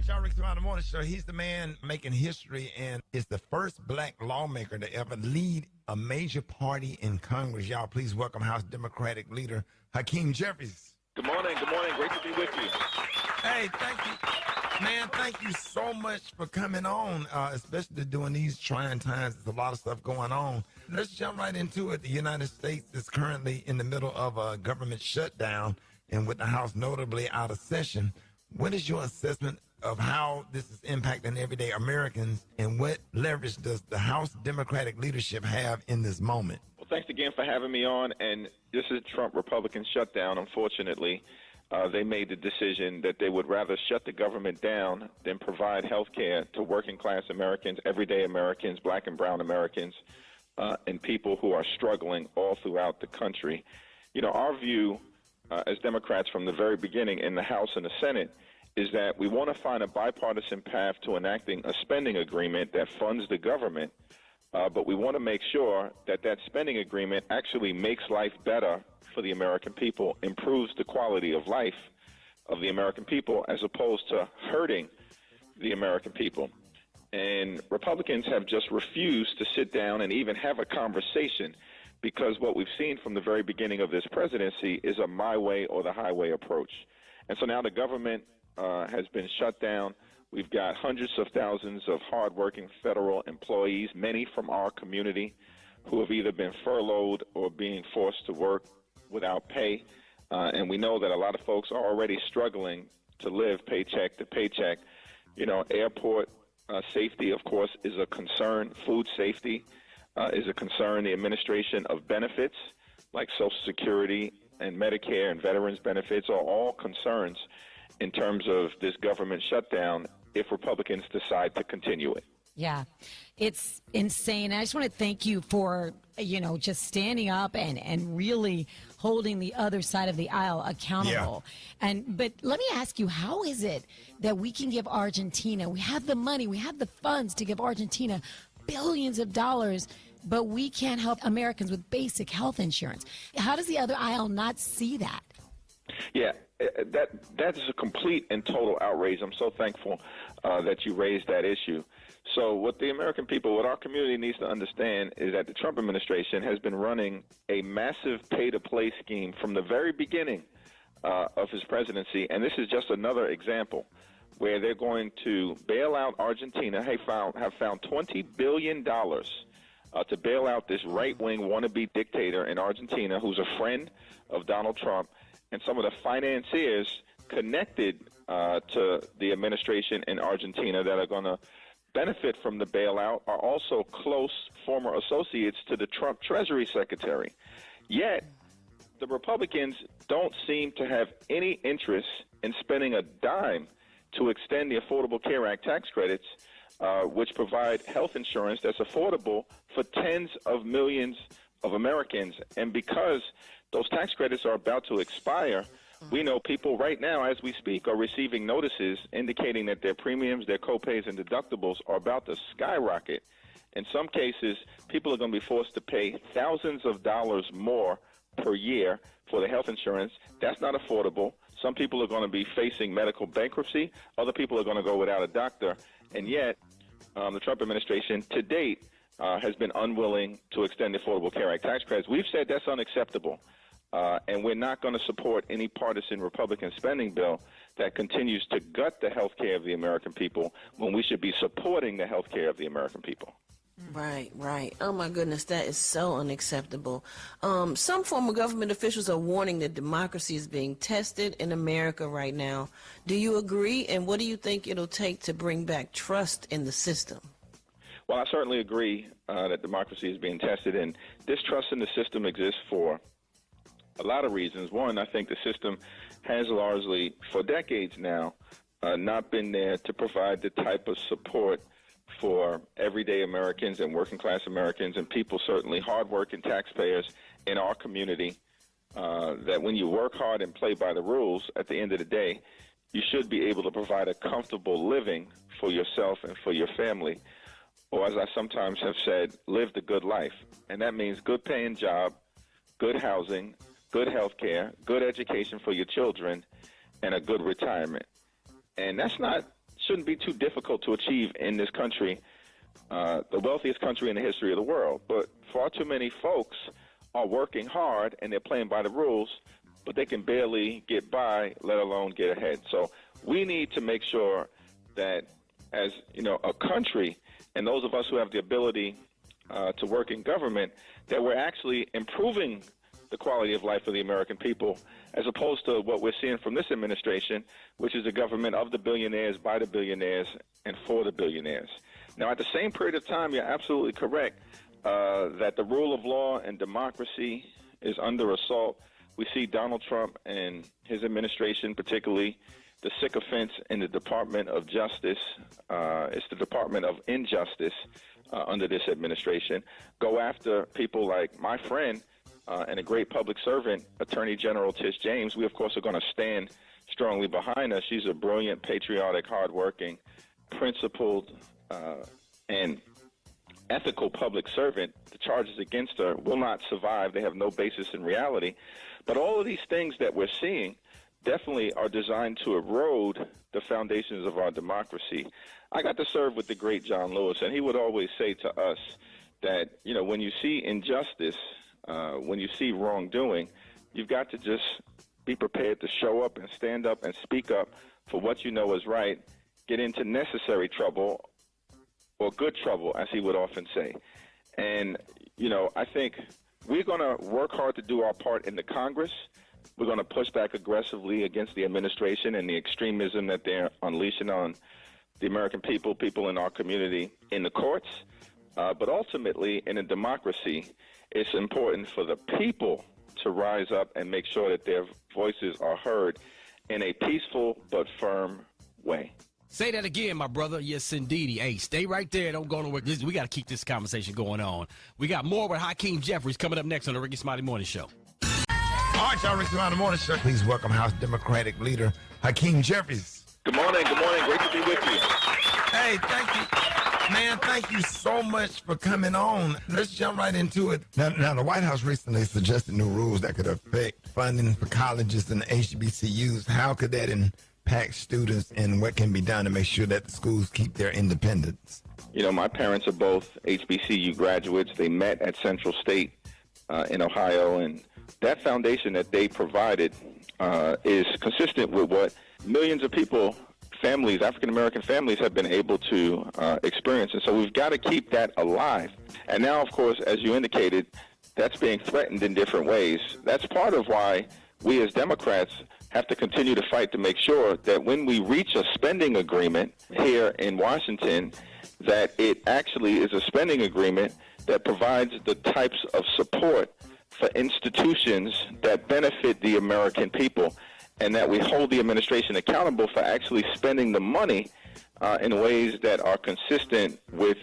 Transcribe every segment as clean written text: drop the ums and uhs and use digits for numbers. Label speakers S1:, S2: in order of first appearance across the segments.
S1: right, y'all. Rickey on the Morning Show. He's the man making history and is the first black lawmaker to ever lead a major party in Congress. Y'all, please welcome House Democratic leader Hakeem Jeffries.
S2: Good morning. Good morning. Great to be with you.
S1: Hey, thank you. Man, thank you so much for coming on, especially during these trying times. There's a lot of stuff going on. Let's jump right into it. The United States is currently in the middle of a government shutdown and with the House notably out of session. What is your assessment of how this is impacting everyday Americans, and what leverage does the House Democratic leadership have in this moment?
S2: Well, thanks again for having me on. And this is Trump Republican shutdown. Unfortunately, they made the decision that they would rather shut the government down than provide health care to working class Americans, everyday Americans, black and brown Americans, and people who are struggling all throughout the country. You know, our view as Democrats from the very beginning in the House and the Senate is that we want to find a bipartisan path to enacting a spending agreement that funds the government, but we want to make sure that that spending agreement actually makes life better for the American people, improves the quality of life of the American people, as opposed to hurting the American people. And Republicans have just refused to sit down and even have a conversation, because what we've seen from the very beginning of this presidency is a my way or the highway approach. And so now the government has been shut down. We've got hundreds of thousands of hardworking federal employees, many from our community, who have either been furloughed or being forced to work without pay. And we know that a lot of folks are already struggling to live paycheck to paycheck. You know, airport safety, of course, is a concern. Food safety is a concern. The administration of benefits like Social Security and Medicare and veterans benefits are all concerns in terms of this government shutdown if Republicans decide to continue it.
S3: Yeah, it's insane. I just want to thank you for, just standing up and really holding the other side of the aisle accountable. Yeah. But let me ask you, how is it that we can give Argentina, we have the money, we have the funds to give Argentina billions of dollars, but we can't help Americans with basic health insurance? How does the other aisle not see that?
S2: Yeah, that is a complete and total outrage. I'm so thankful that you raised that issue. So what the American people, what our community needs to understand is that the Trump administration has been running a massive pay-to-play scheme from the very beginning of his presidency, and this is just another example where they're going to bail out Argentina. Have found $20 billion to bail out this right-wing wannabe dictator in Argentina who's a friend of Donald Trump, and some of the financiers connected to the administration in Argentina that are going to benefit from the bailout are also close former associates to the Trump Treasury Secretary. Yet, the Republicans don't seem to have any interest in spending a dime to extend the Affordable Care Act tax credits, which provide health insurance that's affordable for tens of millions of Americans. And because those tax credits are about to expire, we know people right now, as we speak, are receiving notices indicating that their premiums, their copays, and deductibles are about to skyrocket. In some cases, people are going to be forced to pay thousands of dollars more per year for the health insurance. That's not affordable. Some people are going to be facing medical bankruptcy. Other people are going to go without a doctor. And yet, the Trump administration, to date, has been unwilling to extend the Affordable Care Act tax credits. We've said that's unacceptable. And we're not going to support any partisan Republican spending bill that continues to gut the health care of the American people when we should be supporting the health care of the American people.
S4: Right. Oh, my goodness, that is so unacceptable. Some former government officials are warning that democracy is being tested in America right now. Do you agree? And what do you think it'll take to bring back trust in the system?
S2: Well, I certainly agree that democracy is being tested, and distrust in the system exists for a lot of reasons. One, I think the system has largely, for decades now, not been there to provide the type of support for everyday Americans and working class Americans and people, certainly hardworking taxpayers in our community, that when you work hard and play by the rules, at the end of the day, you should be able to provide a comfortable living for yourself and for your family. Or as I sometimes have said, live the good life. And that means good paying job, good housing, good health care, good education for your children, and a good retirement. And that's not shouldn't be too difficult to achieve in this country, the wealthiest country in the history of the world. But far too many folks are working hard and they're playing by the rules, but they can barely get by, let alone get ahead. So we need to make sure that as, a country, and those of us who have the ability to work in government, that we're actually improving the quality of life of the American people, as opposed to what we're seeing from this administration, which is a government of the billionaires, by the billionaires, and for the billionaires. Now, at the same period of time, you're absolutely correct that the rule of law and democracy is under assault. We see Donald Trump and his administration, particularly the sycophants in the Department of Justice, it's the Department of Injustice under this administration, go after people like my friend and a great public servant, Attorney General Tish James. We, of course, are going to stand strongly behind her. She's a brilliant, patriotic, hardworking, principled, and ethical public servant. The charges against her will not survive. They have no basis in reality. But all of these things that we're seeing definitely are designed to erode the foundations of our democracy. I got to serve with the great John Lewis, and he would always say to us that, when you see injustice, when you see wrongdoing, you've got to just be prepared to show up and stand up and speak up for what you know is right, get into necessary trouble or good trouble, as he would often say. And, I think we're going to work hard to do our part in the Congress. We're going to push back aggressively against the administration and the extremism that they're unleashing on the American people in our community in the courts. But ultimately, in a democracy, it's important for the people to rise up and make sure that their voices are heard in a peaceful but firm way.
S5: Say that again, my brother. Yes, indeedy. Hey, stay right there. Don't go nowhere. We got to keep this conversation going on. We got more with Hakeem Jeffries coming up next on the Rickey Smiley Morning Show.
S1: All right, y'all, Rickey Smiley Morning Show. Please welcome House Democratic Leader Hakeem Jeffries.
S2: Good morning. Good morning. Great to be with you.
S1: Hey, thank you. Man, thank you so much for coming on. Let's jump right into it. Now, the White House recently suggested new rules that could affect funding for colleges and HBCUs. How could that impact students, and what can be done to make sure that the schools keep their independence?
S2: My parents are both HBCU graduates. They met at Central State in Ohio, and that foundation that they provided is consistent with what millions of people, families, African-American families, have been able to experience. And so we've got to keep that alive. And now, of course, as you indicated, that's being threatened in different ways. That's part of why we as Democrats have to continue to fight to make sure that when we reach a spending agreement here in Washington, that it actually is a spending agreement that provides the types of support for institutions that benefit the American people, and that we hold the administration accountable for actually spending the money in ways that are consistent with,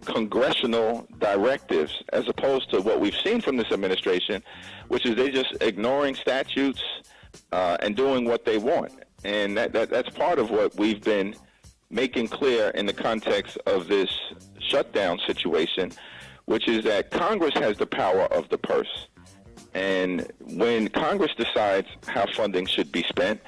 S2: congressional directives, as opposed to what we've seen from this administration, which is they just ignoring statutes and doing what they want. And that's part of what we've been making clear in the context of this shutdown situation, which is that Congress has the power of the purse. And when Congress decides how funding should be spent,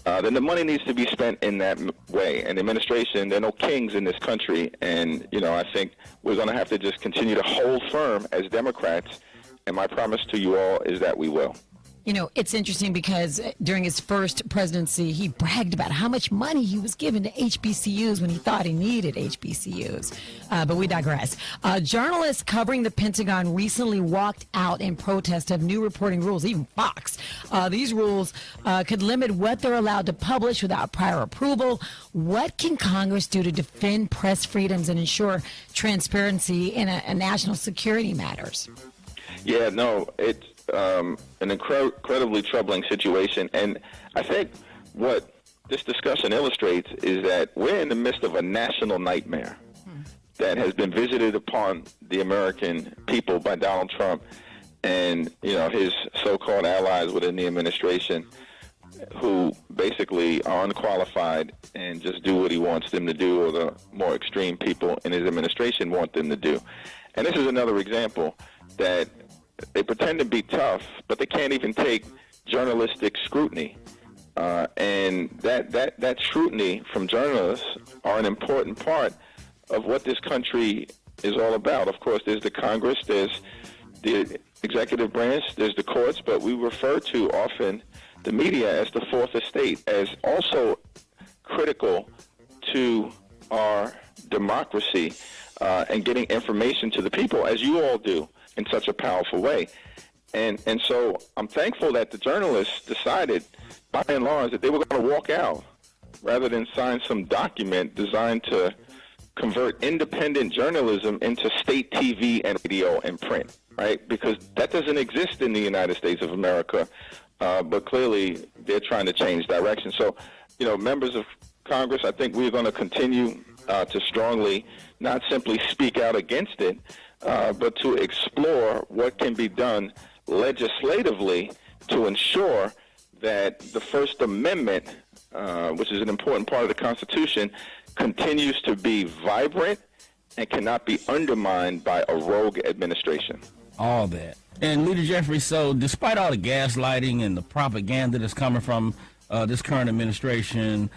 S2: then the money needs to be spent in that way. And the administration, there are no kings in this country. And, I think we're going to have to just continue to hold firm as Democrats. And my promise to you all is that we will.
S3: It's interesting because during his first presidency, he bragged about how much money he was giving to HBCUs when he thought he needed HBCUs. But we digress. Journalists covering the Pentagon recently walked out in protest of new reporting rules, even Fox. These rules could limit what they're allowed to publish without prior approval. What can Congress do to defend press freedoms and ensure transparency in a national security matters?
S2: Yeah, no, it's an incredibly troubling situation. And I think what this discussion illustrates is that we're in the midst of a national nightmare that has been visited upon the American people by Donald Trump and, his so-called allies within the administration, who basically are unqualified and just do what he wants them to do, or the more extreme people in his administration want them to do. And this is another example that they pretend to be tough, but they can't even take journalistic scrutiny. And that scrutiny from journalists are an important part of what this country is all about. Of course, there's the Congress, there's the executive branch, there's the courts, but we refer to often the media as the fourth estate, as also critical to our democracy and getting information to the people, as you all do, in such a powerful way. And so I'm thankful that the journalists decided, by and large, that they were going to walk out rather than sign some document designed to convert independent journalism into state TV and radio and print, right? Because that doesn't exist in the United States of America, but clearly they're trying to change direction. So, members of Congress, I think we're going to continue to strongly not simply speak out against it, but to explore what can be done legislatively to ensure that the First Amendment, which is an important part of the Constitution, continues to be vibrant and cannot be undermined by a rogue administration.
S6: All that. And Leader Jeffries, so despite all the gaslighting and the propaganda that's coming from this current administration,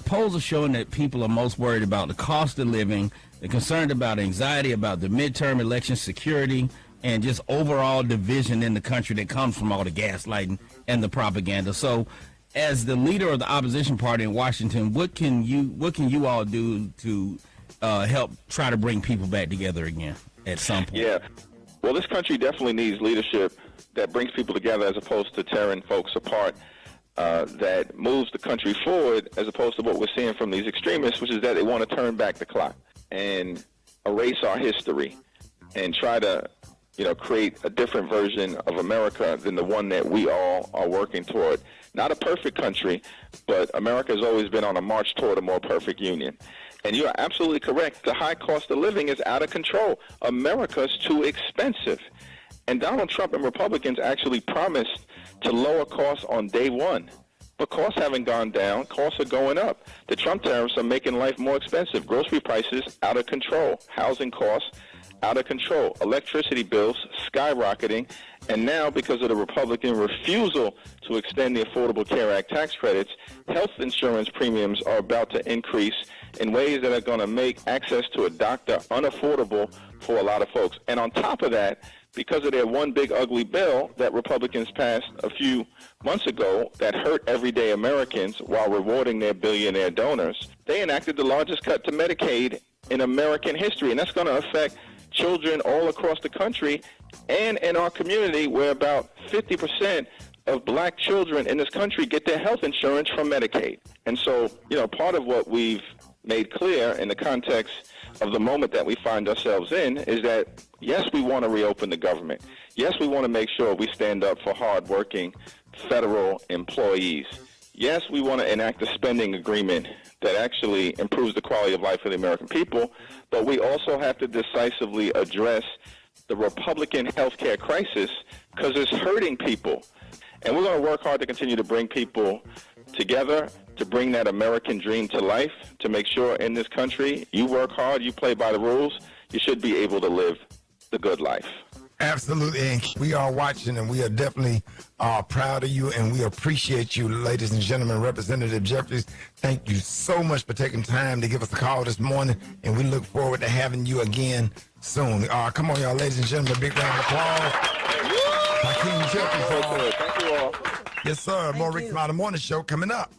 S6: polls are showing that people are most worried about the cost of living, they're concerned about anxiety, about the midterm election security, and just overall division in the country that comes from all the gaslighting and the propaganda. So as the leader of the opposition party in Washington, what can you all do to help try to bring people back together again at some point?
S2: Yeah. Well, this country definitely needs leadership that brings people together as opposed to tearing folks apart, that moves the country forward as opposed to what we're seeing from these extremists, which is that they want to turn back the clock and erase our history and try to create a different version of America than the one that we all are working toward. Not a perfect country, but America has always been on a march toward a more perfect union. And you are absolutely correct. The high cost of living is out of control. America's too expensive. And Donald Trump and Republicans actually promised to lower costs on day one. But costs haven't gone down. Costs are going up. The Trump tariffs are making life more expensive. Grocery prices out of control. Housing costs out of control. Electricity bills skyrocketing. And now, because of the Republican refusal to extend the Affordable Care Act tax credits, health insurance premiums are about to increase in ways that are going to make access to a doctor unaffordable for a lot of folks. And on top of that, because of their one big ugly bill that Republicans passed a few months ago that hurt everyday Americans while rewarding their billionaire donors, they enacted the largest cut to Medicaid in American history. And that's going to affect children all across the country and in our community, where about 50% of black children in this country get their health insurance from Medicaid. And so, part of what we've made clear in the context of the moment that we find ourselves in is that, yes, we want to reopen the government. Yes, we want to make sure we stand up for hardworking federal employees. Yes, we want to enact a spending agreement that actually improves the quality of life for the American people, but we also have to decisively address the Republican health care crisis because it's hurting people. And we're going to work hard to continue to bring people together, to bring that American dream to life, to make sure in this country you work hard, you play by the rules, you should be able to live the good life.
S1: Absolutely, and we are watching, and we are definitely proud of you, and we appreciate you, ladies and gentlemen. Representative Jeffries, thank you so much for taking time to give us a call this morning, and we look forward to having you again soon. Come on, y'all, ladies and gentlemen, a big round of applause. Hakeem Jeffries.
S2: Thank you all.
S1: Yes, sir. More Rickey Smiley Morning Show coming up.